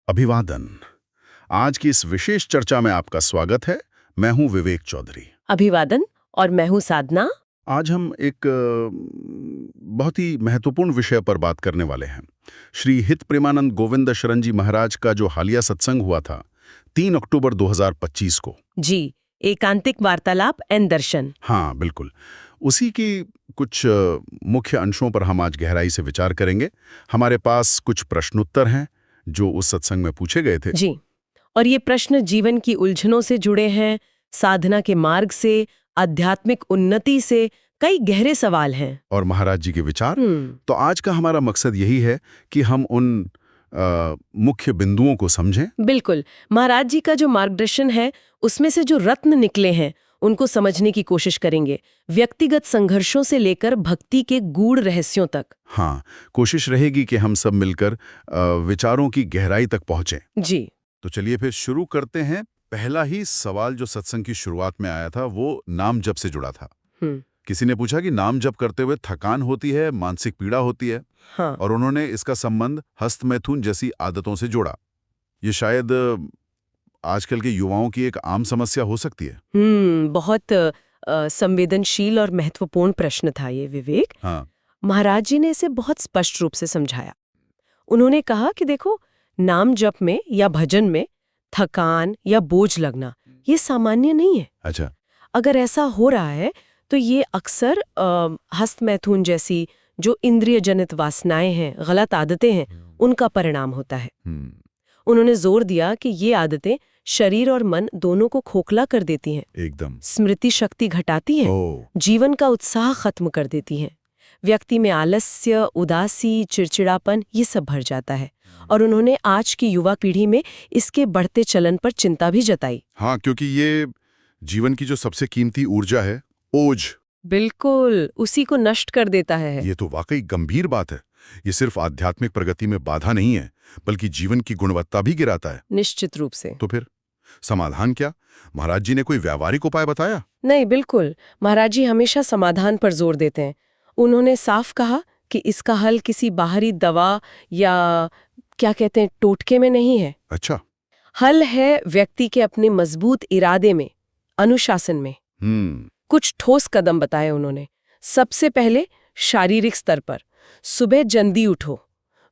अभिवादन। आज की इस विशेष चर्चा में आपका स्वागत है। मैं हूं विवेक चौधरी। अभिवादन। और मैं हूँ साधना। आज हम एक बहुत ही महत्वपूर्ण विषय पर बात करने वाले हैं। श्री हित प्रेमानंद गोविंद शरण जी महाराज का जो हालिया सत्संग हुआ था 3 अक्टूबर 2025 को। जी, एकांतिक वार्तालाप एंड दर्शन। हाँ, बिल्कुल। उसी की कुछ मुख्य अंशों पर हम आज गहराई से विचार करेंगे। हमारे पास कुछ प्रश्नोत्तर हैं जो उस सत्संग में पूछे गए थे। जी, और ये प्रश्न जीवन की उलझनों से जुड़े हैं, साधना के मार्ग से, आध्यात्मिक उन्नति से, कई गहरे सवाल हैं। और महाराज जी के विचार। तो आज का हमारा मकसद यही है कि हम उन मुख्य बिंदुओं को समझें। बिल्कुल। महाराज जी का जो मार्गदर्शन है, उसमें से जो रत्न निकले हैं, उनको समझने की कोशिश करेंगे, व्यक्तिगत संघर्षों से लेकर भक्ति के गूढ़ रहस्यों तक। हाँ, कोशिश रहेगी कि हम सब मिलकर विचारों की गहराई तक पहुंचें। जी। तो चलिए फिर शुरू करते हैं। पहला ही सवाल जो सत्संग की शुरुआत में आया था वो नाम जप से जुड़ा था। किसी ने पूछा कि नाम जप करते हुए थकान होती है, मानसिक पीड़ा होती है। हाँ। और उन्होंने इसका संबंध हस्तमैथुन जैसी आदतों से जोड़ा। ये शायद आजकल के युवाओं की एक आम समस्या हो सकती है। बहुत संवेदनशील और महत्वपूर्ण प्रश्न था ये, विवेक। हाँ। महाराज जी ने इसे बहुत स्पष्ट रूप से समझाया। उन्होंने कहा कि देखो, नाम जप में या भजन में थकान या बोझ लगना ये सामान्य नहीं है। अच्छा। अगर ऐसा हो रहा है तो ये अक्सर हस्तमैथुन जैसी जो इंद्रिय जनित वासनाएं हैं, गलत आदतें हैं, उनका परिणाम होता है। उन्होंने जोर दिया कि ये आदतें शरीर और मन दोनों को खोखला कर देती हैं, एकदम स्मृति शक्ति घटाती हैं, जीवन का उत्साह खत्म कर देती हैं, व्यक्ति में आलस्य, उदासी, चिड़चिड़ापन ये सब भर जाता है। और उन्होंने आज की युवा पीढ़ी में इसके बढ़ते चलन पर चिंता भी जताई। हाँ, क्योंकि ये जीवन की जो सबसे कीमती ऊर्जा है, ओज, बिल्कुल उसी को नष्ट कर देता है। ये तो वाकई गंभीर बात है। ये सिर्फ आध्यात्मिक प्रगति में बाधा नहीं है, बल्कि जीवन की गुणवत्ता भी गिराता है। निश्चित रूप से। तो फिर समाधान क्या? महाराज जी ने कोई व्यावहारिक उपाय बताया? नहीं, बिल्कुल। महाराज जी हमेशा समाधान पर जोर देते हैं। उन्होंने साफ कहा कि इसका हल किसी बाहरी दवा या क्या कहते हैं टोटके में नहीं है। अच्छा। हल है व्यक्ति के अपने मजबूत इरादे में, अनुशासन में। कुछ ठोस कदम बताए उन्होंने। सबसे पहले शारीरिक स्तर पर सुबह जल्दी उठो,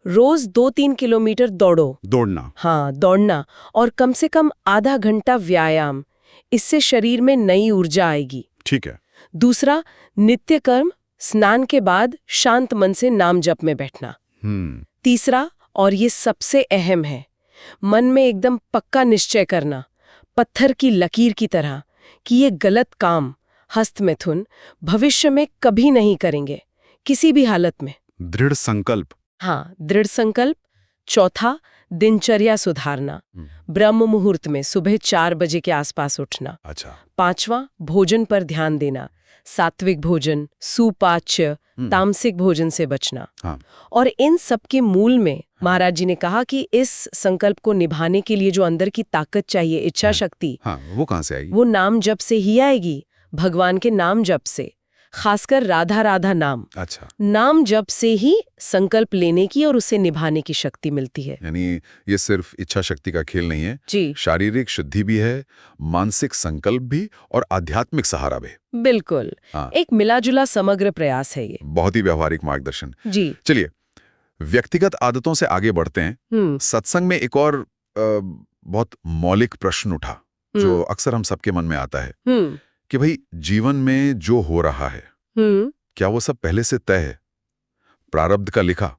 रोज 2-3 किलोमीटर दौड़ना। हाँ, दौड़ना, और कम से कम आधा घंटा व्यायाम। इससे शरीर में नई ऊर्जा आएगी। ठीक है। दूसरा, नित्य कर्म, स्नान के बाद शांत मन से नाम जप में बैठना। तीसरा, और ये सबसे अहम है, मन में एकदम पक्का निश्चय करना, पत्थर की लकीर की तरह, कि ये गलत काम, हस्तमैथुन, भविष्य में कभी नहीं करेंगे, किसी भी हालत में। दृढ़ संकल्प। हाँ, दृढ़ संकल्प। चौथा, दिनचर्या सुधारना, ब्रह्म मुहूर्त में सुबह 4 बजे के आसपास उठना। अच्छा। पांचवा, भोजन पर ध्यान देना, सात्विक भोजन, सुपाच्य, तामसिक भोजन से बचना। हाँ। और इन सब के मूल में महाराज जी ने कहा कि इस संकल्प को निभाने के लिए जो अंदर की ताकत चाहिए, इच्छा शक्ति, वो कहाँ से आएगी? वो नाम जप से ही आएगी, भगवान के नाम जप से, खासकर राधा राधा नाम। अच्छा। नाम जप से ही संकल्प लेने की और उसे निभाने की शक्ति मिलती है। यानी ये सिर्फ इच्छा शक्ति का खेल नहीं है जी, शारीरिक शुद्धि भी है, मानसिक संकल्प भी, और आध्यात्मिक सहारा भी। बिल्कुल। हाँ। एक मिलाजुला समग्र प्रयास है ये। बहुत ही व्यवहारिक मार्गदर्शन। जी। चलिए व्यक्तिगत आदतों से आगे बढ़ते हैं। सत्संग में एक और बहुत मौलिक प्रश्न उठा जो अक्सर हम सबके मन में आता है कि भाई जीवन में जो हो रहा है क्या वो सब पहले से तय है, प्रारब्ध का लिखा,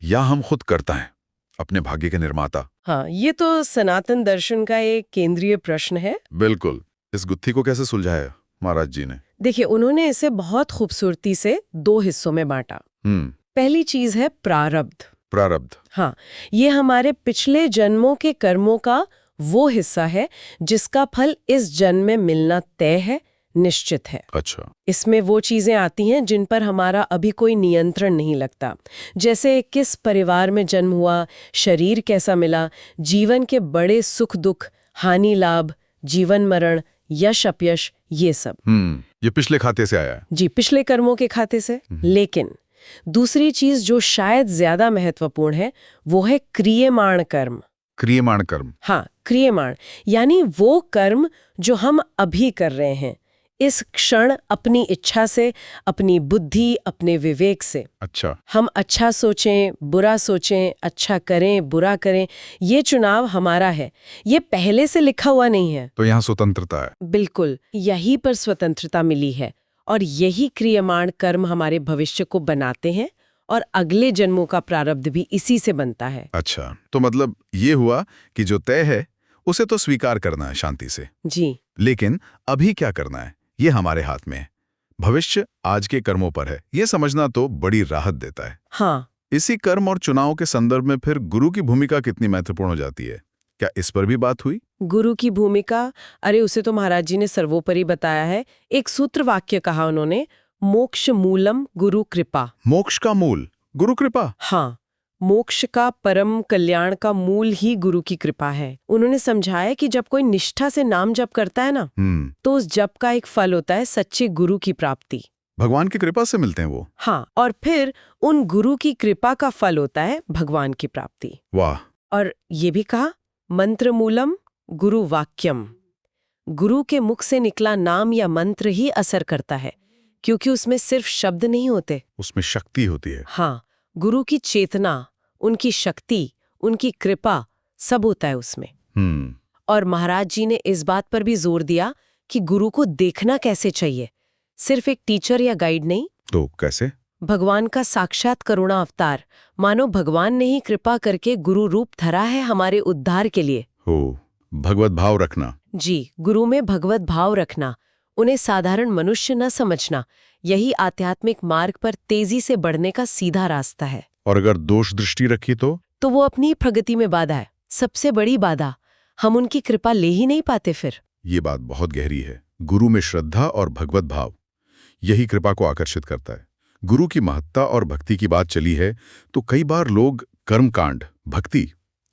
या हम खुद करता है, अपने भाग्य के निर्माता? हाँ, ये तो सनातन दर्शन का एक केंद्रीय प्रश्न है। बिल्कुल। इस गुत्थी को कैसे सुलझाया महाराज जी ने? देखिए, उन्होंने इसे बहुत खूबसूरती से 2 हिस्सों में बांटा। पहली चीज है प्रारब्ध। प्रारब्ध। हाँ, ये हमारे पिछले जन्मों के कर्मों का वो हिस्सा है जिसका फल इस जन्म में मिलना तय है, निश्चित है। अच्छा। इसमें वो चीजें आती हैं जिन पर हमारा अभी कोई नियंत्रण नहीं लगता, जैसे किस परिवार में जन्म हुआ, शरीर कैसा मिला, जीवन के बड़े सुख दुख, हानि लाभ, जीवन मरण, यश अपयश, ये सब। ये पिछले खाते से आया है। जी, पिछले कर्मों के खाते से। लेकिन दूसरी चीज जो शायद ज्यादा महत्वपूर्ण है वो है क्रियमाण कर्म। क्रियमाण कर्म। हाँ, क्रियमाण यानी वो कर्म जो हम अभी कर रहे हैं, इस क्षण अपनी इच्छा से, अपनी बुद्धि, अपने विवेक से। अच्छा। हम अच्छा सोचें, बुरा सोचें, अच्छा करें, बुरा करें, ये चुनाव हमारा है, ये पहले से लिखा हुआ नहीं है। तो यहाँ स्वतंत्रता है। बिल्कुल, यहीं पर स्वतंत्रता मिली है और यही क्रियमाण कर्म हमारे भविष्य को बनाते हैं और अगले जन्मों का प्रारब्ध भी इसी से बनता है। अच्छा, तो मतलब ये हुआ कि जो तय है उसे तो स्वीकार करना है शांति से। जी। लेकिन अभी क्या करना है ये हमारे हाथ में है। भविष्य आज के कर्मों पर है, ये समझना तो बड़ी राहत देता है। हाँ। इसी कर्म और चुनाव के संदर्भ में फिर गुरु की भूमिका कितनी महत्वपूर्ण हो जाती है, क्या इस पर भी बात हुई? गुरु की भूमिका, अरे उसे तो महाराज जी ने सर्वोपरि बताया है। एक सूत्र वाक्य कहा उन्होंने, मोक्ष मूलम गुरु कृपा। मोक्ष का मूल गुरु कृपा? हाँ, मोक्ष का, परम कल्याण का मूल ही गुरु की कृपा है। उन्होंने समझाया कि जब कोई निष्ठा से नाम जप करता है ना, तो उस जप का एक फल होता है सच्चे गुरु की प्राप्ति। भगवान की कृपा से मिलते हैं वो? हाँ, और फिर उन गुरु की कृपा का फल होता है भगवान की प्राप्ति। वाह। और ये भी कहा, मंत्र मूलम गुरु वाक्यम। गुरु के मुख से निकला नाम या मंत्र ही असर करता है, क्योंकि उसमें सिर्फ शब्द नहीं होते, उसमें शक्ति होती है। हाँ, गुरु की चेतना, उनकी शक्ति, उनकी कृपा, सब होता है उसमें। और महाराज जी ने इस बात पर भी जोर दिया कि गुरु को देखना कैसे चाहिए, सिर्फ एक टीचर या गाइड नहीं। तो कैसे? भगवान का साक्षात करुणा अवतार, मानो भगवान ने ही कृपा करके गुरु रूप धरा है हमारे उद्धार के लिए। हो, भगवत भाव रखना। जी, गुरु में भगवत भाव रखना, उन्हें साधारण मनुष्य न समझना, यही आध्यात्मिक मार्ग पर तेजी से बढ़ने का सीधा रास्ता है। और अगर दोष दृष्टि रखी तो वो अपनी प्रगति में बाधा है, सबसे बड़ी बाधा। हम उनकी कृपा ले ही नहीं पाते फिर। ये बात बहुत गहरी है। गुरु में श्रद्धा और भगवत भाव, यही कृपा को आकर्षित करता है। गुरु की महत्ता और भक्ति की बात चली है तो कई बार लोग कर्मकांड, भक्ति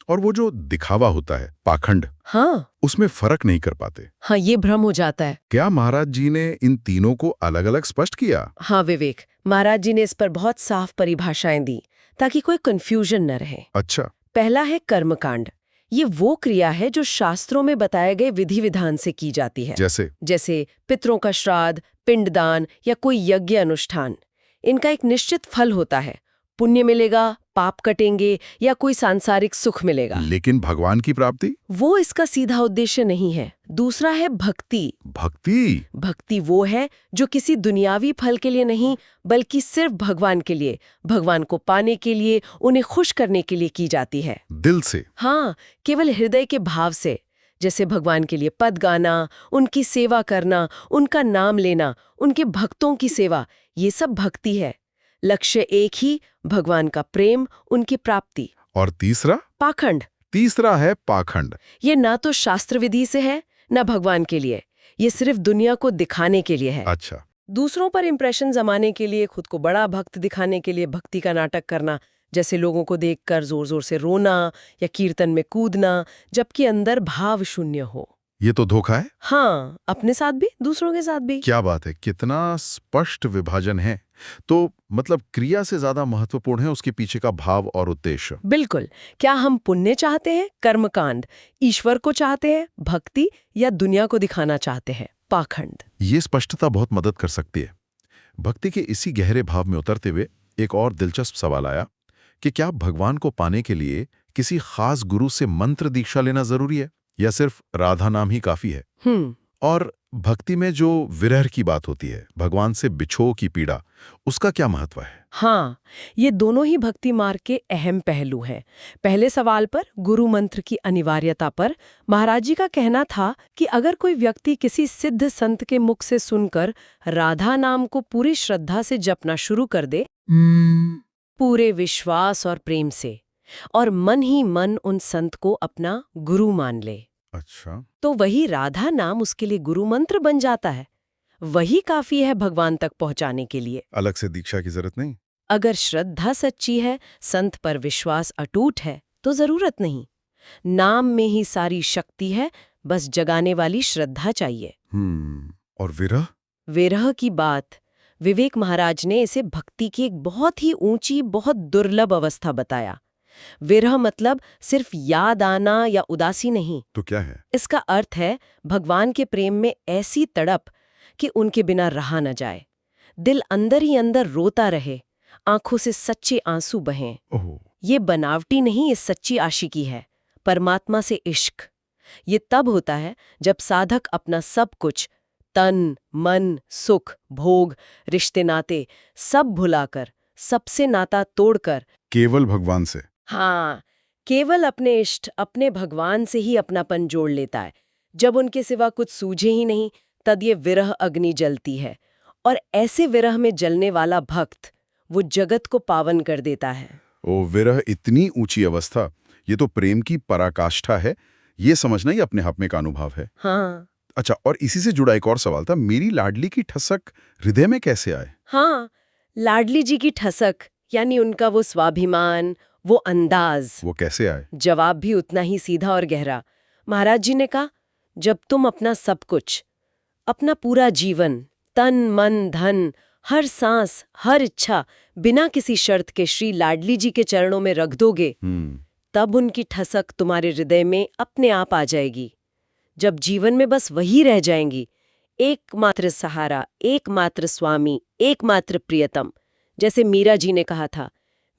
और वो जो दिखावा होता है, पाखंड, हाँ, उसमें फर्क नहीं कर पाते। हाँ, ये भ्रम हो जाता है। क्या महाराज जी ने इन तीनों को अलग अलग स्पष्ट किया? हाँ विवेक, महाराज जी ने इस पर बहुत साफ परिभाषाएं दी ताकि कोई कंफ्यूजन न रहे। अच्छा। पहला है कर्मकांड। ये वो क्रिया है जो शास्त्रों में बताए गए विधि विधान से की जाती है, जैसे पितरों का श्राद्ध, पिंडदान या कोई यज्ञ अनुष्ठान। इनका एक निश्चित फल होता है, पुण्य मिलेगा, पाप कटेंगे या कोई सांसारिक सुख मिलेगा। लेकिन भगवान की प्राप्ति? वो इसका सीधा उद्देश्य नहीं है। दूसरा है भक्ति। भक्ति वो है जो किसी दुनियावी फल के लिए नहीं, बल्कि सिर्फ भगवान के लिए, भगवान को पाने के लिए, उन्हें खुश करने के लिए की जाती है। दिल से? हाँ, केवल हृदय के भाव से, जैसे भगवान के लिए पद गाना, उनकी सेवा करना, उनका नाम लेना, उनके भक्तों की सेवा, ये सब भक्ति है। लक्ष्य एक ही, भगवान का प्रेम, उनकी प्राप्ति। और तीसरा? पाखंड। तीसरा है पाखंड। ये ना तो शास्त्र विधि से है, ना भगवान के लिए, ये सिर्फ दुनिया को दिखाने के लिए है। अच्छा। दूसरों पर इंप्रेशन जमाने के लिए, खुद को बड़ा भक्त दिखाने के लिए भक्ति का नाटक करना, जैसे लोगों को देखकर जोर जोर से रोना या कीर्तन में कूदना, जबकि अंदर भाव शून्य हो। ये तो धोखा है। हाँ, अपने साथ भी, दूसरों के साथ भी। क्या बात है, कितना स्पष्ट विभाजन है। तो मतलब क्रिया से ज्यादा महत्वपूर्ण है उसके पीछे का भाव और उद्देश्य। बिल्कुल। क्या हम पुण्य चाहते हैं, कर्मकांड, ईश्वर को चाहते हैं, भक्ति, या दुनिया को दिखाना चाहते हैं, पाखंड। ये स्पष्टता बहुत मदद कर सकती है। भक्ति के इसी गहरे भाव में उतरते हुए एक और दिलचस्प सवाल आया कि क्या भगवान को पाने के लिए किसी खास गुरु से मंत्र दीक्षा लेना जरूरी है या सिर्फ राधा नाम ही काफी है? और भक्ति में जो विरह की बात होती है, भगवान से बिछोह की पीड़ा, उसका क्या महत्व है? हाँ, ये दोनों ही भक्ति मार्ग के अहम पहलू हैं। पहले सवाल पर, गुरु मंत्र की अनिवार्यता पर, महाराज जी का कहना था कि अगर कोई व्यक्ति किसी सिद्ध संत के मुख से सुनकर राधा नाम को पूरी श्रद्धा से जपना शुरू कर दे, पूरे विश्वास और प्रेम से, और मन ही मन उन संत को अपना गुरु मान ले, अच्छा, तो वही राधा नाम उसके लिए गुरु मंत्र बन जाता है। वही काफी है भगवान तक पहुंचाने के लिए। अलग से दीक्षा की जरूरत नहीं। अगर श्रद्धा सच्ची है, संत पर विश्वास अटूट है, तो जरूरत नहीं। नाम में ही सारी शक्ति है, बस जगाने वाली श्रद्धा चाहिए। और विरह? विरह की बात, विवेक महाराज ने इसे भक्ति की एक बहुत ही ऊंची, बहुत दुर्लभ अवस्था बताया। विरह मतलब सिर्फ याद आना या उदासी नहीं। तो क्या है? इसका अर्थ है भगवान के प्रेम में ऐसी तड़प कि उनके बिना रहा न जाए, दिल अंदर ही अंदर रोता रहे, आंखों से सच्चे आंसू बहें। ये बनावटी नहीं, ये सच्ची आशिकी है, परमात्मा से इश्क। ये तब होता है जब साधक अपना सब कुछ, तन, मन, सुख, भोग, रिश्ते नाते सब भुलाकर, सबसे नाता तोड़कर केवल भगवान से, हाँ, केवल अपने इष्ट, अपने भगवान से ही अपनापन जोड़ लेता है। जब उनके सिवा कुछ सूझे ही नहीं, तब ये विरह अग्नि जलती है। और ऐसे विरह में जलने वाला भक्त वो जगत को पावन कर देता है। ओ, विरह इतनी ऊंची अवस्था, ये तो प्रेम की पराकाष्ठा है। ये समझना ही अपने आप में का अनुभव है। हाँ। अच्छा, और इसी से जुड़ा एक और सवाल था, मेरी लाडली की ठसक हृदय में कैसे आए? हाँ, लाडली जी की ठसक यानी उनका वो स्वाभिमान, वो अंदाज, वो कैसे आए? जवाब भी उतना ही सीधा और गहरा। महाराज जी ने कहा, जब तुम अपना सब कुछ, अपना पूरा जीवन, तन मन धन, हर सांस, हर इच्छा बिना किसी शर्त के श्री लाडली जी के चरणों में रख दोगे, तब उनकी ठसक तुम्हारे हृदय में अपने आप आ जाएगी। जब जीवन में बस वही रह जाएंगी, एकमात्र सहारा, एकमात्र स्वामी, एकमात्र प्रियतम। जैसे मीरा जी ने कहा था,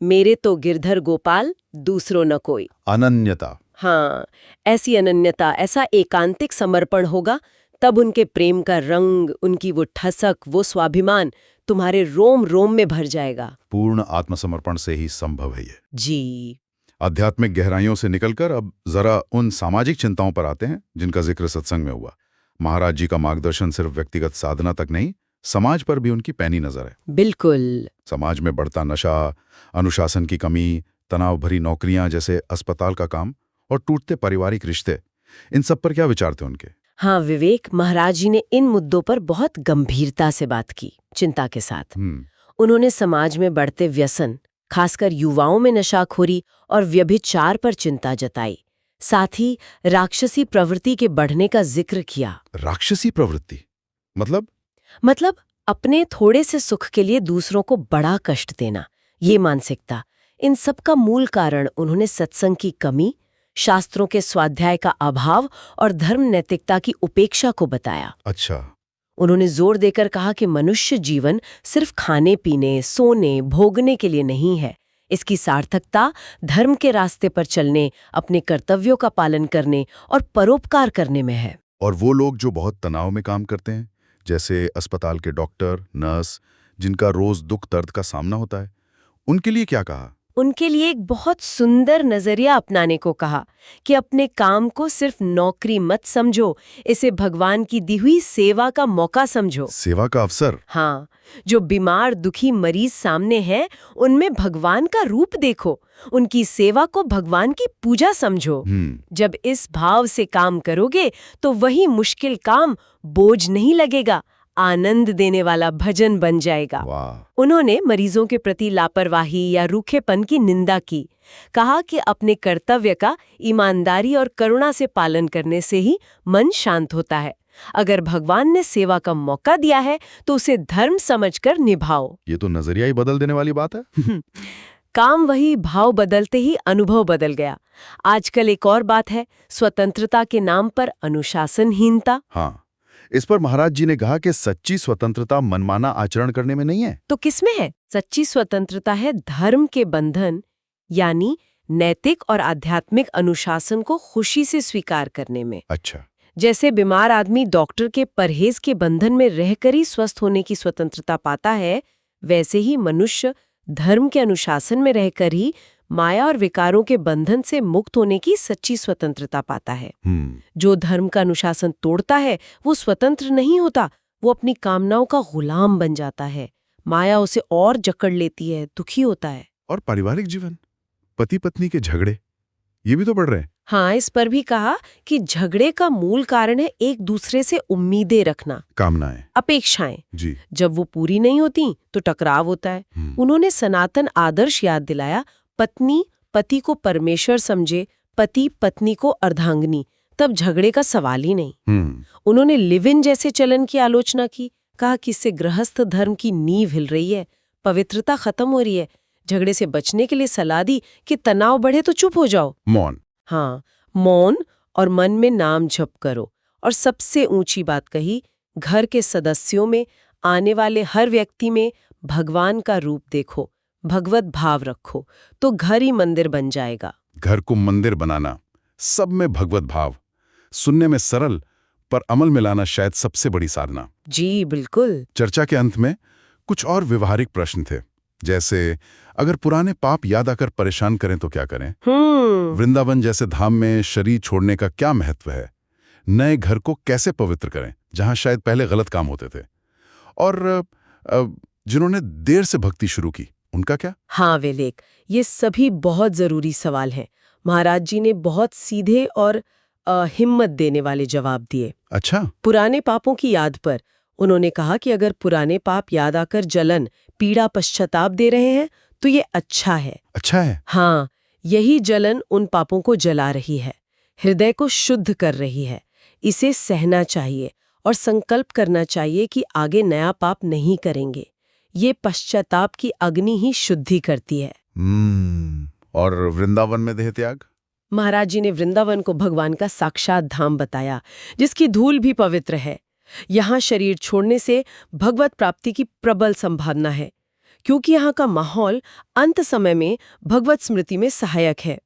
मेरे तो गिरधर गोपाल, दूसरो न कोई। अनन्यता। हाँ, ऐसी अनन्यता, ऐसा एकांतिक समर्पण होगा, तब उनके प्रेम का रंग, उनकी वो ठसक, वो स्वाभिमान तुम्हारे रोम रोम में भर जाएगा। पूर्ण आत्मसमर्पण से ही संभव है ये। जी। आध्यात्मिक गहराइयों से निकलकर अब जरा उन सामाजिक चिंताओं पर आते हैं जिनका जिक्र सत्संग में हुआ। महाराज जी का मार्गदर्शन सिर्फ व्यक्तिगत साधना तक नहीं, समाज पर भी उनकी पैनी नजर है। बिल्कुल। समाज में बढ़ता नशा, अनुशासन की कमी, तनाव भरी नौकरियां जैसे अस्पताल का काम और टूटते पारिवारिक रिश्ते, इन सब पर क्या विचार थे उनके? हाँ विवेक, महाराज जी ने इन मुद्दों पर बहुत गंभीरता से बात की, चिंता के साथ। उन्होंने समाज में बढ़ते व्यसन, खासकर युवाओं में नशाखोरी और व्यभिचार पर चिंता जताई। साथ ही राक्षसी प्रवृत्ति के बढ़ने का जिक्र किया। राक्षसी प्रवृत्ति मतलब अपने थोड़े से सुख के लिए दूसरों को बड़ा कष्ट देना, ये मानसिकता। इन सब का मूल कारण उन्होंने सत्संग की कमी, शास्त्रों के स्वाध्याय का अभाव और धर्म नैतिकता की उपेक्षा को बताया। अच्छा। उन्होंने जोर देकर कहा कि मनुष्य जीवन सिर्फ खाने पीने, सोने, भोगने के लिए नहीं है। इसकी सार्थकता धर्म के रास्ते पर चलने, अपने कर्तव्यों का पालन करने और परोपकार करने में है। और वो लोग जो बहुत तनाव में काम करते हैं, जैसे अस्पताल के डॉक्टर, नर्स, जिनका रोज दुख दर्द का सामना होता है, उनके लिए क्या कहा? उनके लिए एक बहुत सुंदर नजरिया अपनाने को कहा कि अपने काम को सिर्फ नौकरी मत समझो, इसे भगवान की दी हुई सेवा का मौका समझो। सेवा का अवसर। हाँ, जो बीमार दुखी मरीज सामने हैं, उनमें भगवान का रूप देखो, उनकी सेवा को भगवान की पूजा समझो। जब इस भाव से काम करोगे तो वही मुश्किल काम बोझ नहीं लगेगा, आनंद देने वाला भजन बन जाएगा। उन्होंने मरीजों के प्रति लापरवाही या रूखेपन की निंदा की, कहा कि अपने कर्तव्य का ईमानदारी और करुणा से पालन करने से ही मन शांत होता है। अगर भगवान ने सेवा का मौका दिया है तो उसे धर्म समझकर निभाओ। ये तो नजरिया ही बदल देने वाली बात है। काम वही, भाव बदलते ही अनुभव बदल गया। आजकल एक और बात है, स्वतंत्रता के नाम पर अनुशासनहीनता। हाँ, इस पर महाराज जी ने कहा कि सच्ची स्वतंत्रता मनमाना आचरण करने में नहीं है। तो किसमें है? सच्ची स्वतंत्रता है धर्म के बंधन, यानी नैतिक और आध्यात्मिक अनुशासन को खुशी से स्वीकार करने में। अच्छा। जैसे बीमार आदमी डॉक्टर के परहेज के बंधन में रहकर ही स्वस्थ होने की स्वतंत्रता पाता है, वैसे ही मनुष्य धर्म के अनुशासन में रहकर ही माया और विकारों के बंधन से मुक्त होने की सच्ची स्वतंत्रता पाता है। जो धर्म का अनुशासन तोड़ता है वो स्वतंत्र नहीं होता, वो अपनी कामनाओं का गुलाम बन जाता है। माया उसे और जकड़ लेती है, दुखी होता है। और पारिवारिक जीवन, पति पत्नी के झगड़े, ये भी तो बढ़ रहे हैं। हाँ, इस पर भी कहा कि झगड़े का मूल कारण है एक दूसरे से उम्मीदें रखना, कामनाएं, अपेक्षाएं। जी। जब वो पूरी नहीं होती तो टकराव होता है। उन्होंने सनातन आदर्श याद दिलाया, पत्नी पति को परमेश्वर समझे, पति पत्नी को अर्धांगिनी, तब झगड़े का सवाल ही नहीं। उन्होंने लिव इन जैसे चलन की आलोचना की, कहा कि इससे गृहस्थ धर्म की नींव हिल रही है, पवित्रता खत्म हो रही है। झगड़े से बचने के लिए सलाह दी कि तनाव बढ़े तो चुप हो जाओ। मौन। हाँ, मौन और मन में नाम जप करो। और सबसे ऊंची बात कही, घर के सदस्यों में, आने वाले हर व्यक्ति में भगवान का रूप देखो, भगवत भाव रखो, तो घर ही मंदिर बन जाएगा। घर को मंदिर बनाना, सब में भगवत भाव, सुनने में सरल पर अमल में लाना शायद सबसे बड़ी साधना। जी बिल्कुल। चर्चा के अंत में कुछ और व्यवहारिक प्रश्न थे, जैसे अगर पुराने पाप याद आकर परेशान करें तो क्या करें? वृंदावन जैसे धाम में शरीर छोड़ने का क्या महत्व है? नए घर को कैसे पवित्र करें जहां शायद पहले गलत काम होते थे? और जिन्होंने देर से भक्ति शुरू की, उनका क्या? हाँ विवेक, ये सभी बहुत जरूरी सवाल हैं। महाराज जी ने बहुत सीधे और हिम्मत देने वाले जवाब दिए। अच्छा। पुराने पापों की याद पर उन्होंने कहा कि अगर पुराने पाप याद आकर जलन, पीड़ा, पश्चाताप दे रहे हैं तो ये अच्छा है। अच्छा है? हाँ, यही जलन उन पापों को जला रही है, हृदय को शुद्ध कर रही है। इसे सहना चाहिए और संकल्प करना चाहिए कि आगे नया पाप नहीं करेंगे। ये पश्चाताप की अग्नि ही शुद्धि करती है। और वृंदावन में देह त्याग? महाराज जी ने वृंदावन को भगवान का साक्षात धाम बताया, जिसकी धूल भी पवित्र है। यहाँ शरीर छोड़ने से भगवत प्राप्ति की प्रबल संभावना है, क्योंकि यहाँ का माहौल अंत समय में भगवत स्मृति में सहायक है।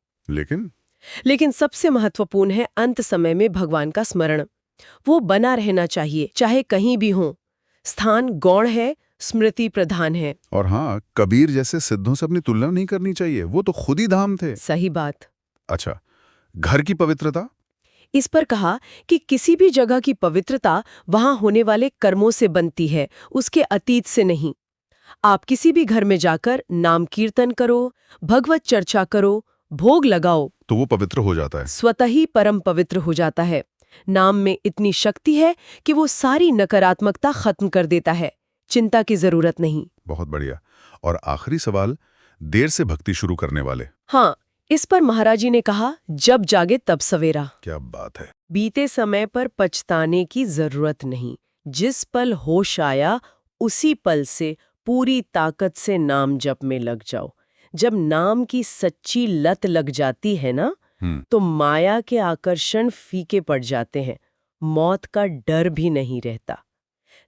लेकिन सबसे महत्वपूर्ण है अंत समय में भगवान का स्मरण। वो बना रहना चाहिए, चाहे कहीं भी हो। स्थान गौण है, स्मृति प्रधान है। और हाँ, कबीर जैसे सिद्धों से अपनी तुलना नहीं करनी चाहिए, वो तो खुद ही धाम थे। सही बात। अच्छा, घर की पवित्रता? इस पर कहा कि किसी भी जगह की पवित्रता वहां होने वाले कर्मों से बनती है, उसके अतीत से नहीं। आप किसी भी घर में जाकर नाम कीर्तन करो, भगवत चर्चा करो, भोग लगाओ, तो वो पवित्र हो जाता है, स्वतः ही परम पवित्र हो जाता है। नाम में इतनी शक्ति है कि वो सारी नकारात्मकता खत्म कर देता है। चिंता की जरूरत नहीं। बहुत बढ़िया। और आखिरी सवाल, देर से भक्ति शुरू करने वाले? हाँ, इस पर महाराज जी ने कहा, जब जागे तब सवेरा। क्या बात है। बीते समय पर पछताने की जरूरत नहीं। जिस पल होश आया उसी पल से पूरी ताकत से नाम जप में लग जाओ। जब नाम की सच्ची लत लग जाती है ना, तो माया के आकर्षण फीके पड़ जाते हैं, मौत का डर भी नहीं रहता।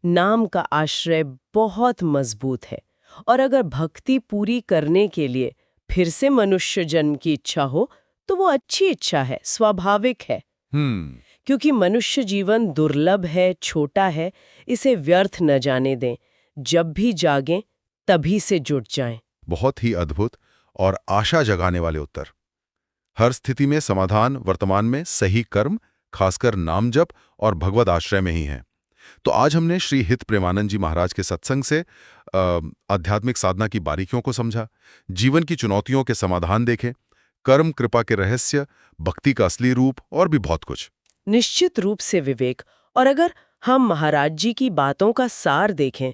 नाम का आश्रय बहुत मजबूत है, और अगर भक्ति पूरी करने के लिए फिर से मनुष्य जन्म की इच्छा हो तो वो अच्छी इच्छा है, स्वाभाविक है। क्योंकि मनुष्य जीवन दुर्लभ है, छोटा है, इसे व्यर्थ न जाने दें। जब भी जागें तभी से जुट जाएं। बहुत ही अद्भुत और आशा जगाने वाले उत्तर। हर स्थिति में समाधान वर्तमान में सही कर्म, खासकर नाम जप और भगवत आश्रय में ही है। तो आज हमने श्री हित प्रेमानंद जी महाराज के सत्संग से आध्यात्मिक साधना की बारीकियों को समझा, जीवन की चुनौतियों के समाधान देखे, कर्म कृपा के रहस्य, भक्ति का असली रूप और भी बहुत कुछ। निश्चित रूप से विवेक। और अगर हम महाराज जी की बातों का सार देखें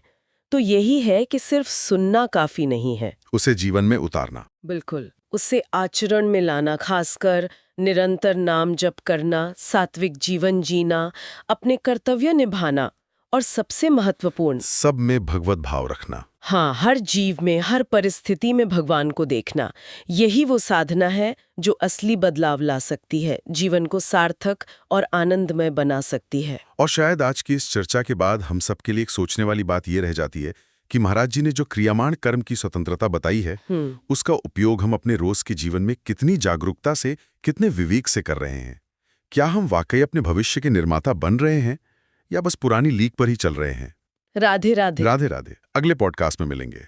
तो यही है कि सिर्फ सुनना काफी नहीं है, उसे जीवन में उतारना। बिल्कुल, उसे आचरण में लाना, खासकर निरंतर नाम जप करना, सात्विक जीवन जीना, अपने कर्तव्य निभाना, और सबसे महत्वपूर्ण, सब में भगवत भाव रखना। हाँ, हर जीव में, हर परिस्थिति में भगवान को देखना। यही वो साधना है जो असली बदलाव ला सकती है, जीवन को सार्थक और आनंदमय बना सकती है। और शायद आज की इस चर्चा के बाद हम सबके लिए एक सोचने वाली बात ये रह जाती है कि महाराज जी ने जो क्रियामान कर्म की स्वतंत्रता बताई है, उसका उपयोग हम अपने रोज के जीवन में कितनी जागरूकता से, कितने विवेक से कर रहे हैं। क्या हम वाकई अपने भविष्य के निर्माता बन रहे हैं या बस पुरानी लीक पर ही चल रहे हैं? राधे राधे। राधे राधे। अगले पॉडकास्ट में मिलेंगे।